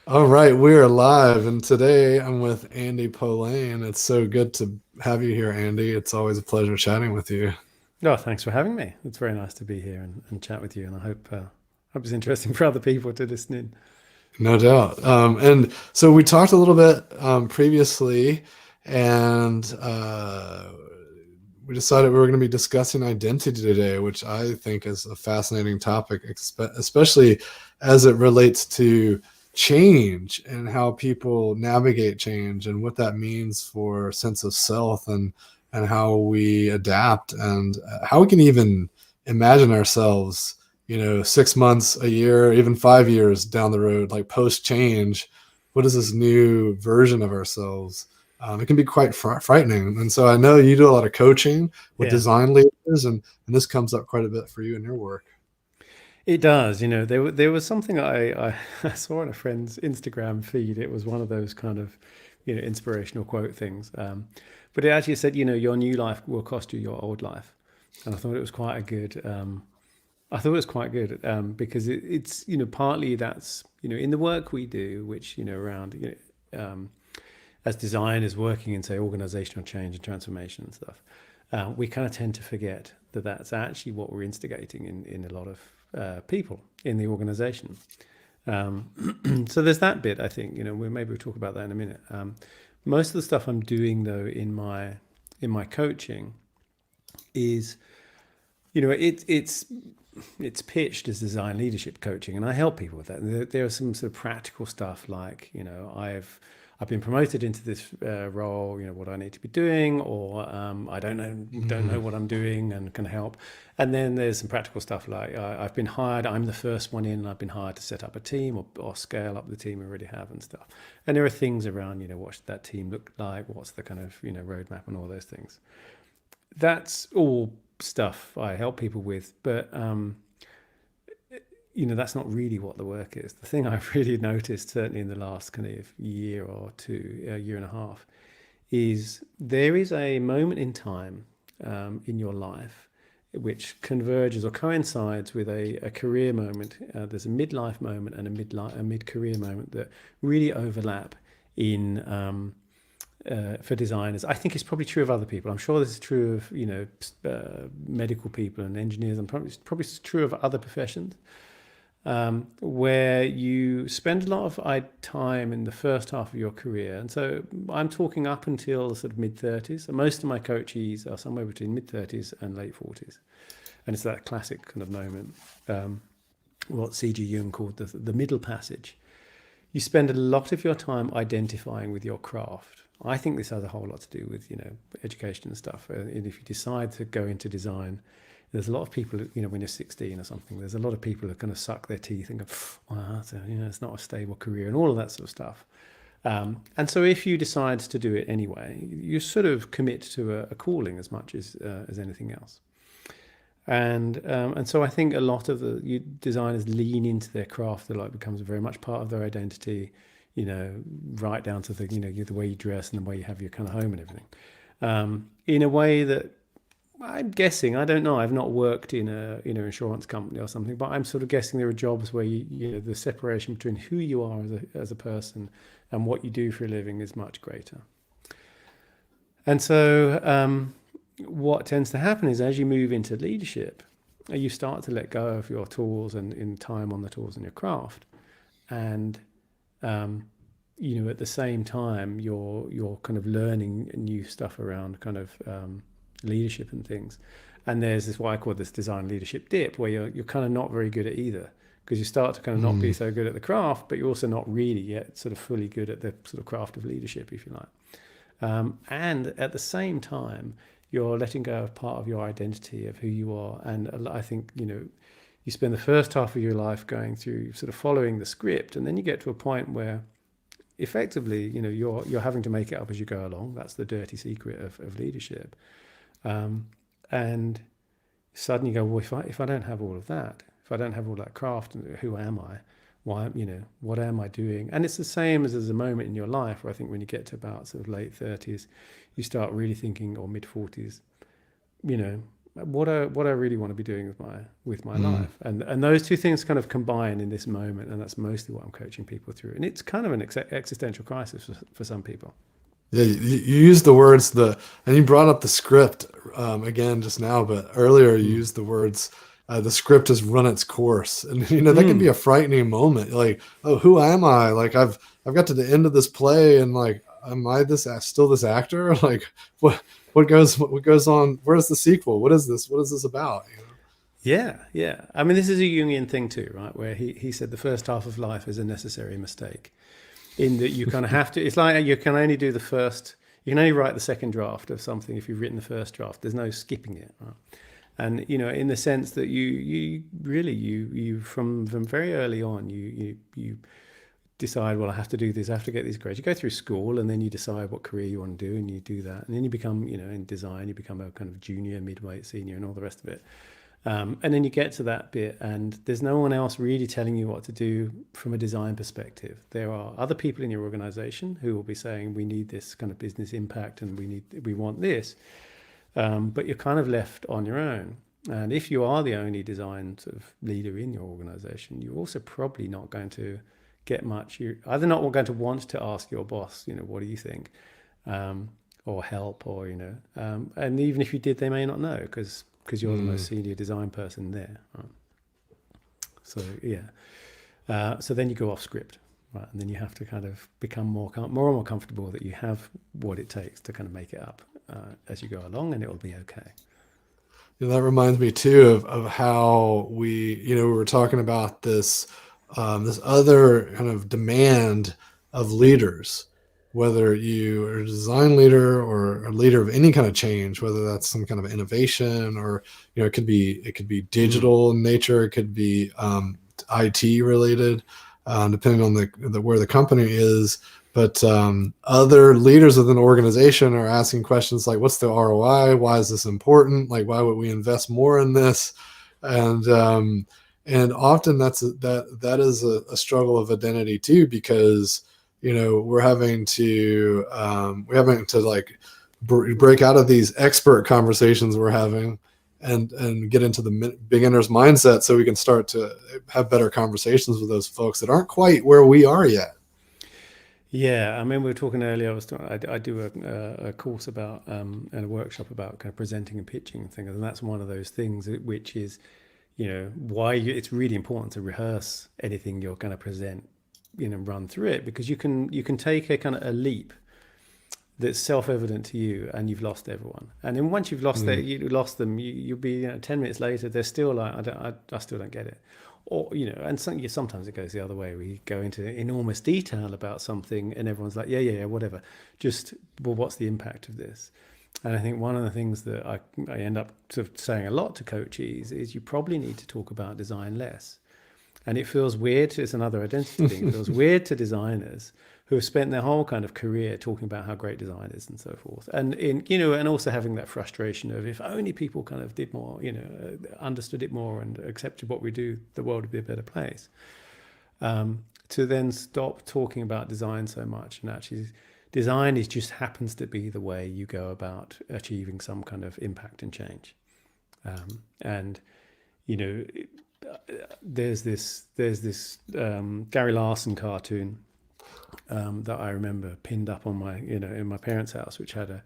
All right, we're live, and today I'm with Andy Polane. It's so good to have you here, Andy. It's always a pleasure chatting with you. No, thanks for having me. It's very nice to be here and chat with you, and I hope it's interesting for other people to listen in. No doubt. And so we talked a little bit previously, and we decided we were going to be discussing identity today, which I think is a fascinating topic, especially as it relates to change and how people navigate change and what that means for sense of self and how we adapt and how we can even imagine ourselves 6 months, a year, even 5 years down the road, like post change. What is this new version of ourselves? It can be quite frightening. And so I know you do a lot of coaching with Yeah, design leaders, and this comes up quite a bit for you in your work. it does. There was something I saw on a friend's Instagram feed. It was one of those kind of inspirational quote things. But it actually said, your new life will cost you your old life, and I thought it was quite a good. I thought it was quite good because it's partly that's in the work we do, which around as designers working in say organizational change and transformation and stuff, we kind of tend to forget that that's actually what we're instigating in a lot of people in the organization. So there's that bit. I think maybe we'll talk about that in a minute. Most of the stuff I'm doing though in my coaching is it's pitched as design leadership coaching, and I help people with that. And there are some sort of practical stuff like I've been promoted into this role. What I need to be doing, or I don't know Mhm. what I'm doing, and can help. And then there's some practical stuff like I've been hired. I'm the first one in. And I've been hired to set up a team or scale up the team we already have and stuff. And there are things around what should that team look like? What's the kind of roadmap and all those things. That's all stuff I help people with, but that's not really what the work is. The thing I've really noticed, certainly in the last kind of year or two, a year and a half, is there is a moment in time in your life which converges or coincides with a career moment. There's a midlife moment and a mid-career moment that really overlap in for designers. I think it's probably true of other people. I'm sure this is true of medical people and engineers, and probably true of other professions, where you spend a lot of time in the first half of your career. And so I'm talking up until sort of mid 30s. And most of my coachees are somewhere between mid 30s and late 40s. And it's that classic kind of moment, what C.G. Jung called the middle passage. You spend a lot of your time identifying with your craft. I think this has a whole lot to do with education and stuff. And if you decide to go into design, there's a lot of people, when you're 16 or something, there's a lot of people that kind of suck their teeth and go, well, it's not a stable career and all of that sort of stuff. And so if you decide to do it anyway, you sort of commit to a calling as much as anything else. And so I think a lot of the designers lean into their craft that like becomes very much part of their identity, right down to the way you dress and the way you have your kind of home and everything, in a way that I'm guessing, I don't know, I've not worked in a insurance company or something, but I'm sort of guessing there are jobs where the separation between who you are as a person and what you do for a living is much greater. And so what tends to happen is as you move into leadership, you start to let go of your tools and in time on the tools and your craft. And um, at the same time, you're kind of learning new stuff around kind of leadership and things. And there's this what I call this design leadership dip, where you're kind of not very good at either, because you start to kind of not be Mm. so good at the craft, but you're also not really yet sort of fully good at the sort of craft of leadership, if you like. And at the same time, you're letting go of part of your identity of who you are. And I think you spend the first half of your life going through sort of following the script, and then you get to a point where effectively you're having to make it up as you go along. That's the dirty secret of leadership. And suddenly you go, well, if I don't have all of that, if I don't have all that craft, who am I? Why, what am I doing? And it's the same as there's a moment in your life where I think when you get to about sort of late 30s, you start really thinking, or mid 40s, you know, what I really want to be doing with my Mm. life, and those two things kind of combine in this moment, and that's mostly what I'm coaching people through, and it's kind of an existential crisis for some people. Yeah, you used the words and you brought up the script again just now, but earlier you Mm. used the words, the script has run its course, and that can be Mm. a frightening moment. Like, oh, who am I? Like, I've got to the end of this play, and like, am I still this actor? Like, what goes on? Where's the sequel? What is this? What is this about? Yeah, yeah. I mean, this is a Jungian thing too, right? Where he said the first half of life is a necessary mistake, in that you kind of have to. It's like you can only do the first. You can only write the second draft of something if you've written the first draft. There's no skipping it, right? And in the sense that you really you from very early on you decide, well, I have to do this, I have to get these grades. You go through school, and then you decide what career you want to do, and you do that, and then you become, in design, you become a kind of junior, midweight, senior, and all the rest of it. And then you get to that bit, and there's no one else really telling you what to do from a design perspective. There are other people in your organization who will be saying, we need this kind of business impact, and we want this. But you're kind of left on your own. And if you are the only design sort of leader in your organization, you're also probably not going to get much. You're either not going to want to ask your boss, what do you think, or help, or and even if you did, they may not know because you're the Mm. most senior design person there. Right? So yeah, so then you go off script, right, and then you have to kind of become more and more comfortable that you have what it takes to kind of make it up as you go along, and it will be okay. That reminds me too of how we were talking about this other kind of demand of leaders, whether you are a design leader or a leader of any kind of change, whether that's some kind of innovation or it could be Mm. digital in nature, it could be IT related, depending on the where the company is. But other leaders of an organization are asking questions like, "What's the ROI? Why is this important? Like, why would we invest more in this?" And and often that is a struggle of identity too, because we're having to like break out of these expert conversations we're having and get into the beginner's mindset so we can start to have better conversations with those folks that aren't quite where we are yet. Yeah, I mean, we were talking earlier. I do a course about and a workshop about kind of presenting and pitching and things, and that's one of those things which is, why it's really important to rehearse anything you're going to present, run through it, because you can take a kind of a leap that's self-evident to you, and you've lost everyone. And then once you've lost Mm. you lost them, you'll be 10 minutes later, they're still like, I still don't get it. Or and sometimes it goes the other way. We go into enormous detail about something, and everyone's like, yeah, whatever. Just, well, what's the impact of this? And I think one of the things that I end up sort of saying a lot to coaches is you probably need to talk about design less. And it feels weird. It's another identity thing. It feels weird to designers who have spent their whole kind of career talking about how great design is and so forth. And and also having that frustration of, if only people kind of did more, understood it more and accepted what we do, the world would be a better place. To then stop talking about design so much, and actually design is just happens to be the way you go about achieving some kind of impact and change. And you know, there's this Gary Larson cartoon that I remember pinned up on my in my parents' house, which had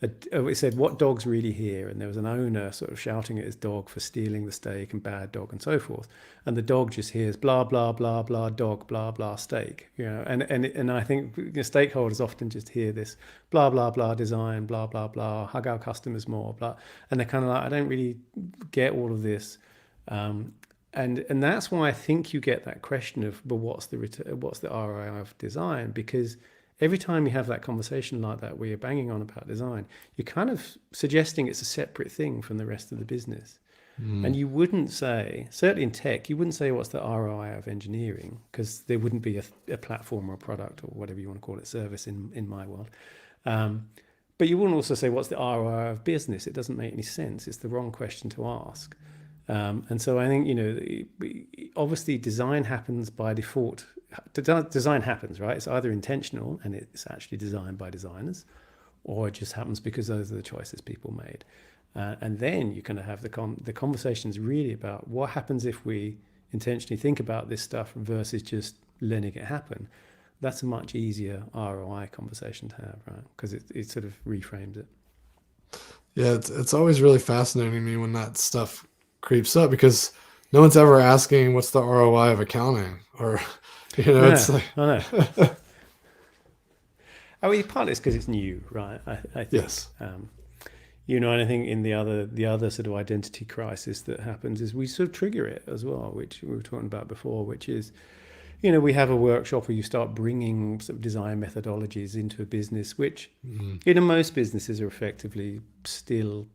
it said, "What dogs really hear?" And there was an owner sort of shouting at his dog for stealing the steak, and bad dog, and so forth. And the dog just hears blah blah blah blah dog blah blah steak. And I think stakeholders often just hear this blah blah blah design blah blah blah hug our customers more blah, and they're kind of like, I don't really get all of this. And that's why I think you get that question of, well, what's the ROI of design? Because every time you have that conversation like that, where you're banging on about design, you're kind of suggesting it's a separate thing from the rest of the business. And Mm. you wouldn't say, certainly in tech, you wouldn't say what's the ROI of engineering, because there wouldn't be a platform or a product or whatever you want to call it, service in my world. But you wouldn't also say what's the ROI of business. It doesn't make any sense. It's the wrong question to ask. And so I think, obviously design happens by default. Design happens, right? It's either intentional and it's actually designed by designers, or it just happens because those are the choices people made. And then you kind of have the conversations really about what happens if we intentionally think about this stuff versus just letting it happen. That's a much easier ROI conversation to have, right? Because it sort of reframes it. Yeah, it's always really fascinating to me when that stuff creeps up because no one's ever asking what's the ROI of accounting or Yeah, it's like I know. I mean, partly it's because it's new, right? I think. yes. And I think in the other sort of identity crisis that happens is we sort of trigger it as well, which we were talking about before, which is, we have a workshop where you start bringing some design methodologies into a business, which Mhm. most businesses are effectively still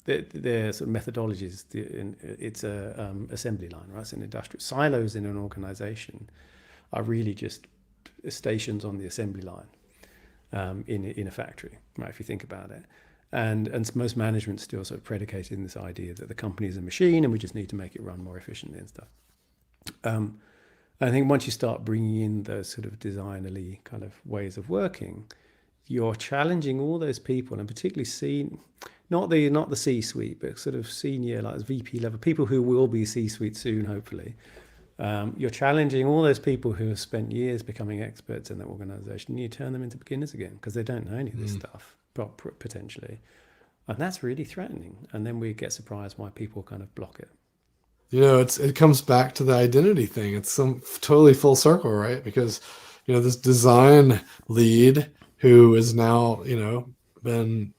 they're sort of methodologies. It's a assembly line, right? It's an industrial silos in an organization are really just stations on the assembly line in a factory, right? If you think about it. And most management still sort of predicated in this idea that the company is a machine and we just need to make it run more efficiently and stuff. I think once you start bringing in those sort of designerly kind of ways of working, you're challenging all those people, and particularly not the C-suite, but sort of senior, like VP level people who will be C-suite soon, hopefully. You're challenging all those people who have spent years becoming experts in that organization, and you turn them into beginners again because they don't know any of this stuff potentially, and that's really threatening. And then we get surprised why people kind of block it. It comes back to the identity thing. It's some totally full circle, right? Because this design lead who is now been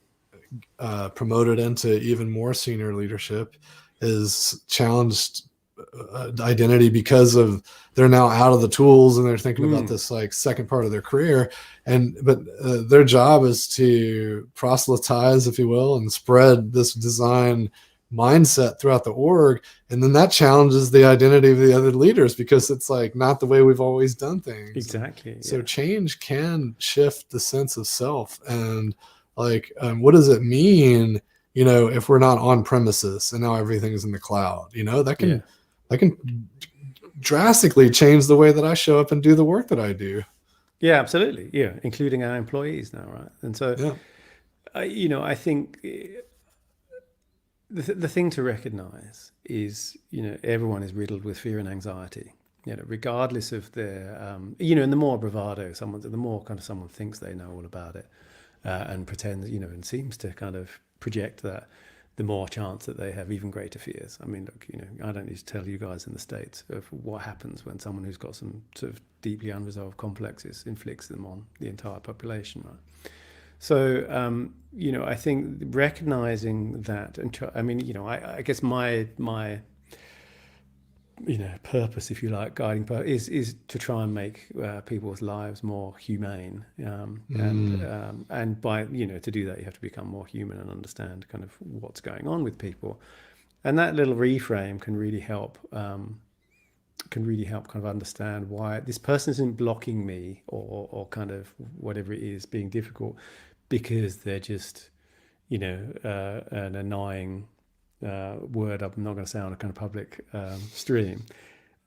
promoted into even more senior leadership is challenged identity because of they're now out of the tools and they're thinking about this like second part of their career, but their job is to proselytize, if you will, and spread this design mindset throughout the org, and then that challenges the identity of the other leaders because it's like not the way we've always done things. Exactly. So change can shift the sense of self, and like what does it mean if we're not on premises and now everything's in the cloud? That can drastically change the way that I show up and do the work that I do. Yeah, absolutely. Yeah, including our employees now, right? And so I think the thing to recognize is everyone is riddled with fear and anxiety, regardless of their and the more bravado the more kind of someone thinks they know all about it, and pretends and seems to kind of project that, the more chance that they have even greater fears. I mean, look, I don't need to tell you guys in the States of what happens when someone who's got some sort of deeply unresolved complexes inflicts them on the entire population, right? So, I think recognizing that, and I guess my purpose, if you like, guiding purpose is to try and make people's lives more humane, and by to do that you have to become more human and understand kind of what's going on with people, and that little reframe can really help kind of understand why this person isn't blocking me or kind of whatever it is being difficult because they're just an annoying word I'm not going to say on a kind of public stream.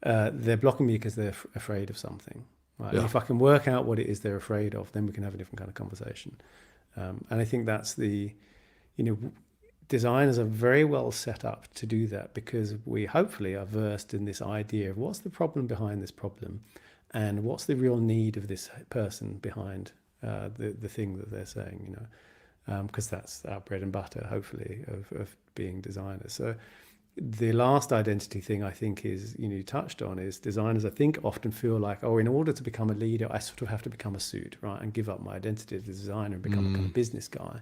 They're blocking me because they're afraid of something. Right? Yeah. If I can work out what it is they're afraid of, then we can have a different kind of conversation. And I think that's designers are very well set up to do that because we hopefully are versed in this idea of what's the problem behind this problem and what's the real need of this person behind the thing that they're saying, because that's our bread and butter, hopefully, of being designers. So the last identity thing I think is, you touched on, is designers, I think, often feel like, in order to become a leader, I sort of have to become a suit, right, and give up my identity as a designer and become a kind of business guy.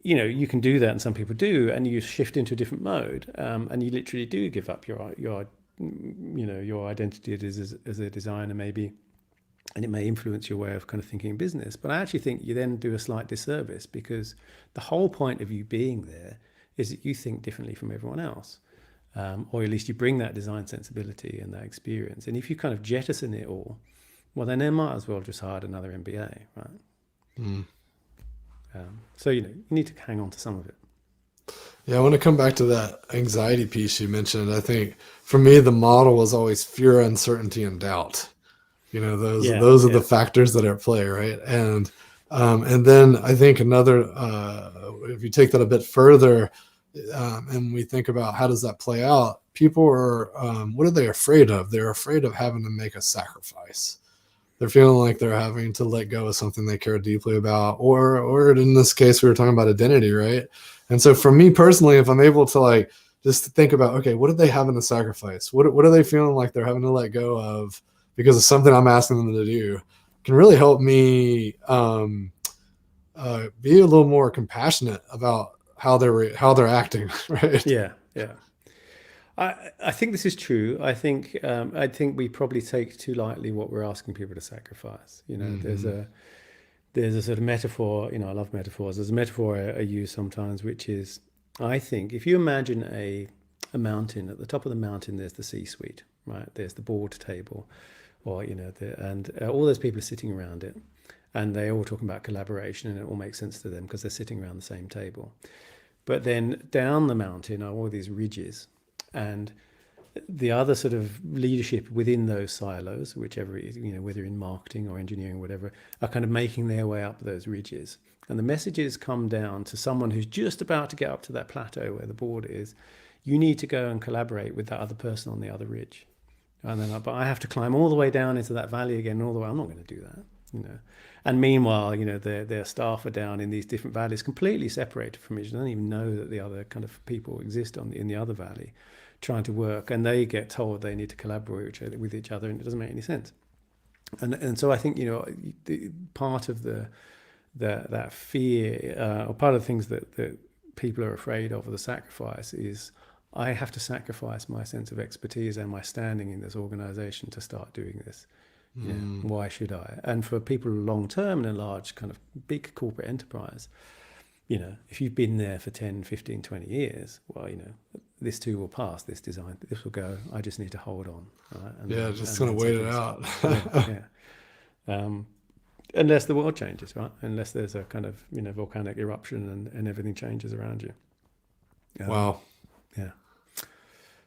You can do that, and some people do, and you shift into a different mode, and you literally do give up your identity as a designer, maybe. And it may influence your way of kind of thinking business. But I actually think you then do a slight disservice because the whole point of you being there is that you think differently from everyone else. Or at least you bring that design sensibility and that experience. And if you kind of jettison it all, well, then they might as well just hire another MBA, right? So, you need to hang on to some of it. Yeah, I want to come back to that anxiety piece you mentioned. I think for me, the model was always fear, uncertainty, and doubt. Those are the factors that are at play, right? And And then I think another, if you take that a bit further, and we think about how does that play out, people are, what are they afraid of? They're afraid of having to make a sacrifice. They're feeling like they're having to let go of something they care deeply about, or in this case, we were talking about identity, right? And so for me personally, if I'm able to like just think about, okay, what are they having to sacrifice? What are they feeling like they're having to let go of because of something I'm asking them to do, can really help me be a little more compassionate about how they're acting, right? Yeah, yeah. I think this is true. I think we probably take too lightly what we're asking people to sacrifice. You know, Mm-hmm. there's a sort of metaphor. You know, I love metaphors. There's a metaphor I use sometimes, which is, I think, if you imagine a mountain, at the top of the mountain, there's the C-suite, right? There's the board table, or you know, and all those people are sitting around it, and they're all talking about collaboration, and it all makes sense to them because they're sitting around the same table. But then down the mountain are all these ridges, and the other sort of leadership within those silos, whichever it is, you know, whether in marketing or engineering, or whatever, are kind of making their way up those ridges. And the messages come down to someone who's just about to get up to that plateau where the board is. You need to go and collaborate with that other person on the other ridge. And then, but I have to climb all the way down into that valley again, all the way. I'm not going to do that, you know. And meanwhile, you know, their staff are down in these different valleys, completely separated from each other. They don't even know that the other kind of people exist in the other valley, trying to work, and they get told they need to collaborate with each other, and it doesn't make any sense. And so I think, you know, part of that fear, or part of the things that people are afraid of the sacrifice is, I have to sacrifice my sense of expertise and my standing in this organization to start doing this. You know, Mm. why should I? And for people long term in a large kind of big corporate enterprise, you know, if you've been there for 10, 15, 20 years, well, you know, this too will pass, this design, this will go. I just need to hold on. Right? Yeah, just And gonna then wait it something's, out. yeah, yeah. Unless the world changes, right? Unless there's a kind of, you know, volcanic eruption and everything changes around you. Wow. Yeah.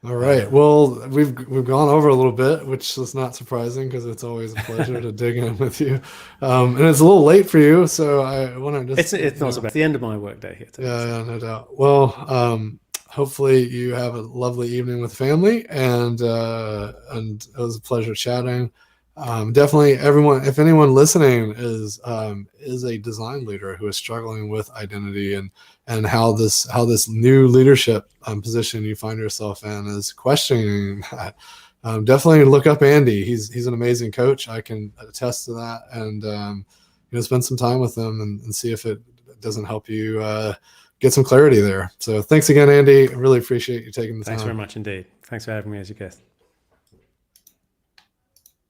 All right. Well, we've gone over a little bit, which is not surprising because it's always a pleasure to dig in with you. And it's a little late for you, so I want to just It's not so bad. It's the end of my workday here today. yeah, So. yeah, no doubt. Well, hopefully you have a lovely evening with family, and it was a pleasure chatting. Definitely, everyone, if anyone listening is a design leader who is struggling with identity and how this new leadership position you find yourself in is questioning that, definitely look up Andy. He's an amazing coach. I can attest to that, and spend some time with him and see if it doesn't help you get some clarity there. So thanks again, Andy. I really appreciate you taking the Thanks time. very much indeed. Thanks for having me as your guest.